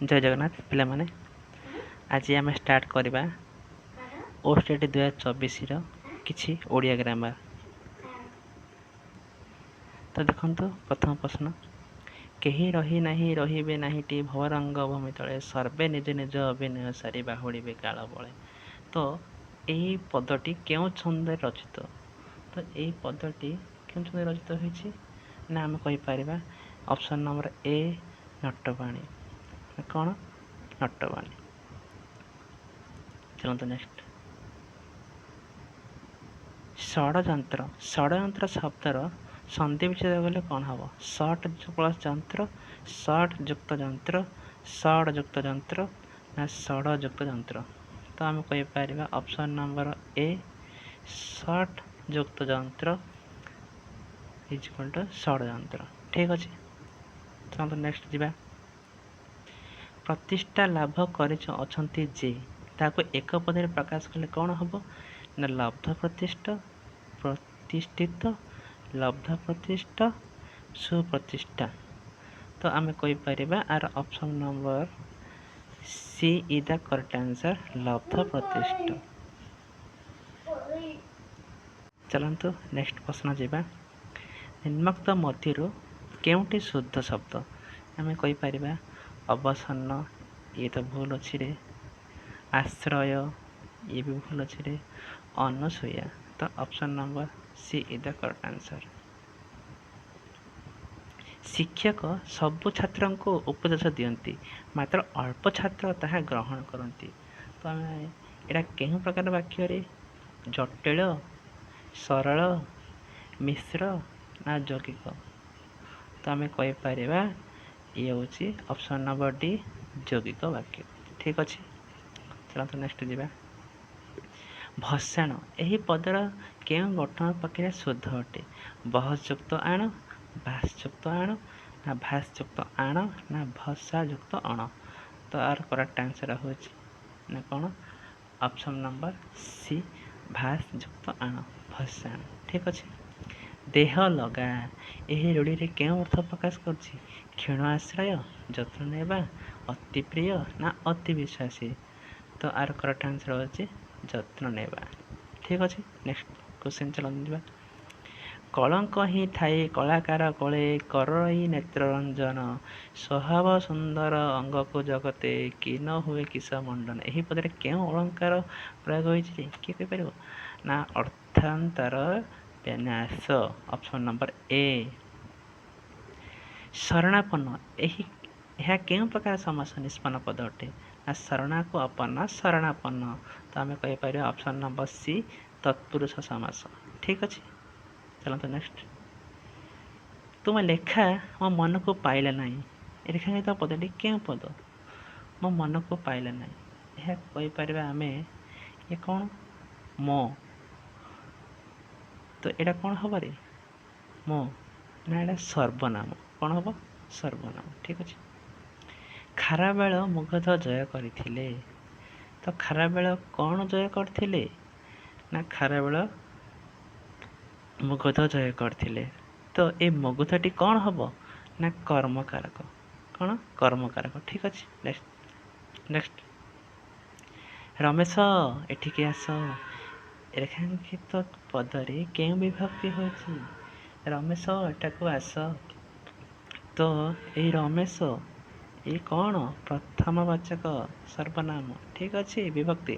जय जगन्नाथ पिलामाने आज आम स्टार्ट करवा ओस्टेट 2024 किछि ओडिया ग्रामर। तो देखंतु प्रथम प्रश्न केही रही नाही रहिबे नाहीटी भवरंग भूमि तले सर्वे निज निज अभिनय सारी बाहुड़े काल बले। तो यही पदटी क्यों छंदे रचित? तो यही पदटी क्यों छंदे रचित होइछि ना आम कहि परिबा ऑप्शन नंबर ए नट्टबाणी। कौन नट्टबाणी? चलते नेक्स्ट षड्यंत्र। षड्यंत्र शब्दर संधि विच्छेद गले कौन हम? षट प्लस यंत्र, षट युक्त यंत्र, षड युक्त यंत्र ना षड युक्त यंत्र। तो आम कहीपर ऑप्शन नंबर ए षट युक्त यंत्र इज इक्वल टू षड्यंत्र। ठीक अच्छे, चलते नेक्स्ट जीवा। प्रतिष्ठा लाभ करछंती जे ताको एक पदे प्रकाश कले कौन हम ना लब्ध प्रतिष्ठा, प्रतिष्ठित, लब्ध प्रतिष्ठा, सुप्रतिष्ठा। तो आम कहीपर आर option number C is the correct answer लब्ध प्रतिष्ठा। चलतु नेक्स्ट प्रश्न जीवा। निम्नोक्त मध्य केउटी शुद्ध शब्द? आम कहीपर अवसन्न, ये तो भूल अच्छी रे। आश्रय, ये भी भूल अच्छी रे। अनुसूया, तो option number C is the correct answer. शिक्षक सबु छात्र को उपदेश दियंती मात्र अल्प छात्र ताहा ग्रहण करती। तो आम एटा केहु प्रकार वाक्य रे जटिल, सरल, मिश्र ना यौगिक? तो आम कहीपर ये हूँ ऑप्शन नंबर डी यौगिक वाक्य। ठीक अच्छे, चलते नेक्स्ट जीवा। भसाण, यही पदर केउ गठन प्रक्रिया शुद्ध अटे? बहसयुक्त आण, भाषयुक्त आण ना भाषयुक्त आण ना भसायुक्त अण? तो आर करेक्ट आंसर हो ना कौन? ऑप्शन नंबर सी भाषयुक्त आण, भसाण। ठीक अच्छे, देह लगा, यही रूढ़ी रे केउ अर्थ प्रकाश करछि? क्षीण आश्रय, जत्न नेबा, अति प्रिय ना अति विश्वासी? तो आर करेक्ट आंसर हो जत्न नेबा। ठीक अच्छे, नेक्स्ट क्वेश्चन चलते जा। कलंक ही थाए कलाकार कले करई नेत्र रंजन, स्वभाव सुंदर अंग को जगते कि न हुए किस मंडन। यही पदे क्यों अलंकार प्रयोग होइछि किए कहीपर ना अर्थांतर विन्यास। Option number A. शरणापन्न, यह केउं प्रकार समास निष्पन्न पद अटे? ना शरणा को अपन्न, शरणापन्न। तो आम कहीपर ऑप्शन नंबर सी तत्पुरुष समास। ठीक अच्छे, चलते नेक्स्ट। तुम लेखा मो मन को पाइला नहीं, रेखांकित पदटी क्यों पद? मो मन को पाइला नहीं, यह कहीपर आम ये कौन मो? तो यहाँ कौन हम रे मो ना यहाँ सर्वनाम। कौन हम? सर्वनाम। ठीक अच्छे, खाराबेल मुगध जय करथिले। तो खाराबेल कौन जय करथिले ना खाराबेल मुगध जय करथिले। तो ये मुगधटी कौन हम ना कर्मकारक। कौन? कर्मकारक। ठीक अच्छे, नेक्स्ट रमेश एठिके आस, रेखांकित पदरे केउं विभक्ति होछि? रमेश एटाकू आस। तो ये रमेश ये कौन? प्रथमवाचक सर्वनाम। ठीक अच्छे, विभक्ति।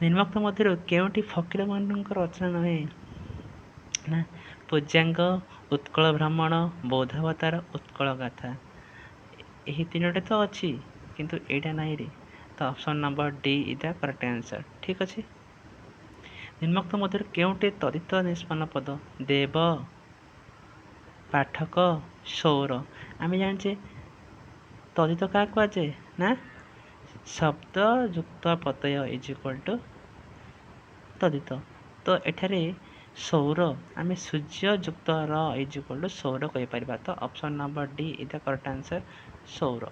निम्नोक्त मध्य केउंटी फकीर मानकर रचना नहे ना पूज्यांग, उत्कल भ्रमण, बौद्धावतार, उत्कल गाथा। यही तीनोटे तो अच्छी किंतु एटा नहीं रे। तो option number D is the correct answer. ठीक अच्छे, निम्नोक्त मध्य केउंटे तदित निष्पन्न पद? देव, पाठक, सौर। आम जाने तदित क्या कहुए ना शब्द युक्त प्रत्यय इज इक्वल टू तदित। तो एठारे सौर आम सूर्य युक्त र इज इक्वल टू सौर कहीपर। तो option number D is the correct answer सौर।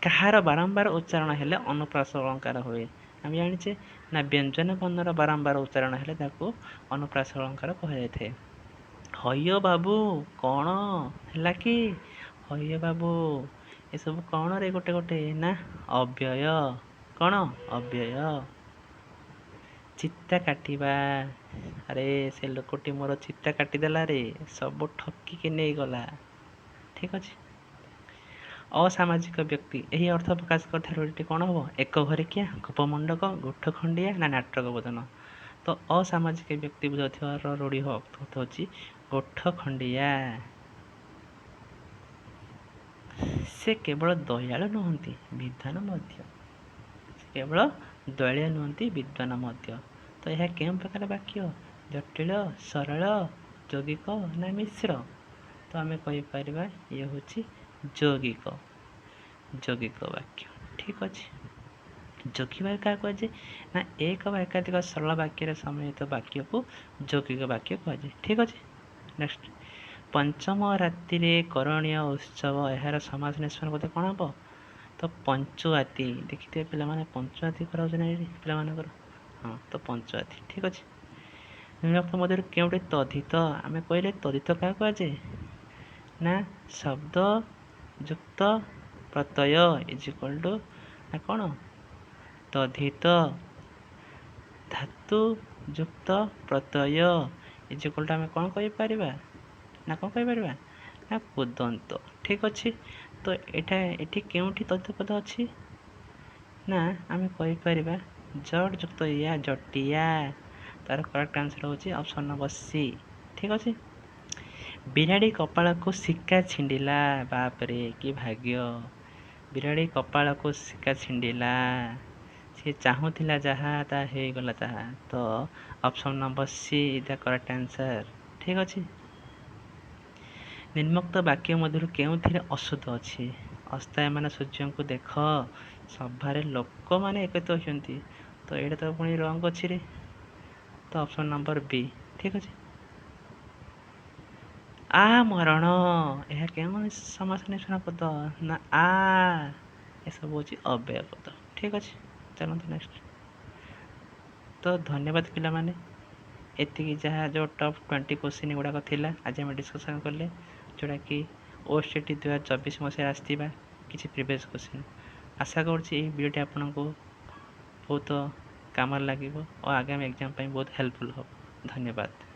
कहार बारंबार उच्चारण हेले अनुप्रास अलंकार हुए? आम जाने ना व्यंजन वर्णर बारंबार उच्चारण हेले ताको अनुप्रास अलंकार कहुए। हय बाबू कौन है कि? हय बाबू ଏସବୁ କ'ଣ ରେ ଗୋଟେ ଗୋଟେ ନା ଅବ୍ୟୟ। କ'ଣ ଅବ୍ୟୟ। ଚିତା କାଟିବା, ଆରେ ସେ ଲୋକଟି ମୋର ଚିତା କାଟିଦେଲା ରେ, ସବୁ ଠକିକି ନେଇଗଲା। ଠିକ୍ ଅଛି। ଅସାମାଜିକ ବ୍ୟକ୍ତି, ଏହି ଅର୍ଥ ପ୍ରକାଶ କରିଥିବା ରୂଢ଼ିଟି କ'ଣ ହେବ? ଏକ ଘରିକିଆ, ଗୋପମଣ୍ଡକ, ଗୋଠ ଖଣ୍ଡିଆ ନା ନାଟକ ବୋଧନ। ତ ଅସାମାଜିକ ବ୍ୟକ୍ତି ବୁଝାଉଥିବାର ରୂଢ଼ି ହେଉଛି ଗୋଠ ଖଣ୍ଡିଆ। ସେ କେବଳ ଦୟାଳୁ ନୁହନ୍ତି, ବିଦ୍ୱାନ ମଧ୍ୟ। ସେ କେବଳ ଦୟାଳୁ ନୁହନ୍ତି, ବିଦ୍ୱାନ ମଧ୍ୟ। ତ ଏହା କେଉଁ ପ୍ରକାର ବାକ୍ୟ? ଜଟିଳ, ସରଳ, ଯୌଗିକ ନା ମିଶ୍ର? ତ ଆମେ କହିପାରିବା ଇଏ ହେଉଛି ଯୌଗିକ ବାକ୍ୟ। ଠିକ୍ ଅଛି। ଯୌଗିକ ବାକ୍ୟ କାହାକୁ କୁହାଯାଏ? ନା ଏକ ବା ଏକାଧିକ ସରଳ ବାକ୍ୟରେ ସମ୍ମିଳିତ ବାକ୍ୟକୁ ଯୌଗିକ ବାକ୍ୟ କୁହାଯାଏ। ଠିକ୍ ଅଛି। ନେକ୍ସଟ, ପଞ୍ଚମ ରାତିରେ କରଣୀୟ ଉତ୍ସବ, ଏହାର ସମାସ ନିଷ୍ପନ୍ନ ବୋଧେ କ'ଣ ହେବ? ତ ପଞ୍ଚୁଆତି। ଦେଖିଥିବେ ପିଲାମାନେ ପଞ୍ଚୁଆତି କରାଉଛି ନା ଏଠି ପିଲାମାନଙ୍କର? ହଁ, ତ ପଞ୍ଚୁଆତି। ଠିକ୍ ଅଛି। ନିମ୍ନୋକ୍ତ ମଧ୍ୟରୁ କେଉଁଠି ତଦ୍ଧିତ? ଆମେ କହିଲେ ତଦ୍ଧିତ କାହାକୁ କୁହାଯାଏ? ନା ଶବ୍ଦ ଯୁକ୍ତ ପ୍ରତ୍ୟୟ ଇଜ ଇକ୍ୱାଲ୍ ଟୁ ନା କ'ଣ? ତଦ୍ଧିତ। ଧାତୁ ଯୁକ୍ତ ପ୍ରତ୍ୟୟ ଇଜ ଇକ୍ୱାଲ୍ ଟୁ ଆମେ କ'ଣ କହିପାରିବା? ନା କ'ଣ କହିପାରିବା? ନା କୁଦନ୍ତ। ଠିକ୍ ଅଛି। ତ ଏଠି କେଉଁଠି ତଦ୍ଧିତ ପଦ ଅଛି? ନା ଆମେ କହିପାରିବା ଜଡ଼ ଯୁକ୍ତ ୟା, ଜଟିଆ। ତାର କରେକ୍ଟ ଆନ୍ସର ହେଉଛି ଅପସନ୍ ନମ୍ବର ସି। ଠିକ୍ ଅଛି। ବିରାଡ଼ି କପାଳକୁ ଶିକା ଛିଣ୍ଡିଲା, ବାପରେ କି ଭାଗ୍ୟ। ବିରାଡ଼ି କପାଳକୁ ଶିକା ଛିଣ୍ଡିଲା, ସିଏ ଚାହୁଁଥିଲା ଯାହା ତାହା ହେଇଗଲା ତାହା। ତ option number she is the correct answer. ଠିକ୍ ଅଛି। ନିମ୍ନୋକ୍ତ ବାକ୍ୟ ମଧ୍ୟରୁ କେଉଁଥିରେ ଅଶୁଦ୍ଧ ଅଛି? ଅସ୍ଥାୟୀମାନ ସୂର୍ଯ୍ୟଙ୍କୁ ଦେଖ, ସଭାରେ ଲୋକମାନେ ଏକତ୍ରିତ ହୋଇଛନ୍ତି। ତ ଏଇଟା ତ ପୁଣି ରଙ୍ଗ ଅଛି ରେ। ତ ଅପସନ୍ ନମ୍ବର ବି। ଠିକ୍ ଅଛି। ଆମରଣ, ଏହା କେଉଁ ସମାସ ନିଷ୍ପନ୍ନ ପଦ? ନା ଆ। ଏସବୁ ହେଉଛି ଅବ୍ୟୟ ପଦ। ଠିକ୍ ଅଛି। ଚାଲନ୍ତୁ ନେକ୍ସଟ। ତ ଧନ୍ୟବାଦ ପିଲାମାନେ। ଏତିକି ଯାହା ଯେଉଁ ଟପ୍ 20 କ୍ୱେଶ୍ଚିନ୍ ଗୁଡ଼ାକ ଥିଲା ଆଜି ଆମେ ଡିସ୍କସନ୍ କଲେ, ଯେଉଁଟାକି OSTT 2024 ମସିହାରେ ଆସିଥିବା କିଛି ପ୍ରିଭିୟସ୍ କ୍ୱେଶ୍ଚିନ୍। ଆଶା କରୁଛି ଏହି ଭିଡ଼ିଓଟି ଆପଣଙ୍କୁ ବହୁତ କାମରେ ଲାଗିବ ଓ ଆଗାମୀ ଏକ୍ଜାମ୍ ପାଇଁ ବହୁତ ହେଲ୍ପଫୁଲ୍ ହେବ। ଧନ୍ୟବାଦ।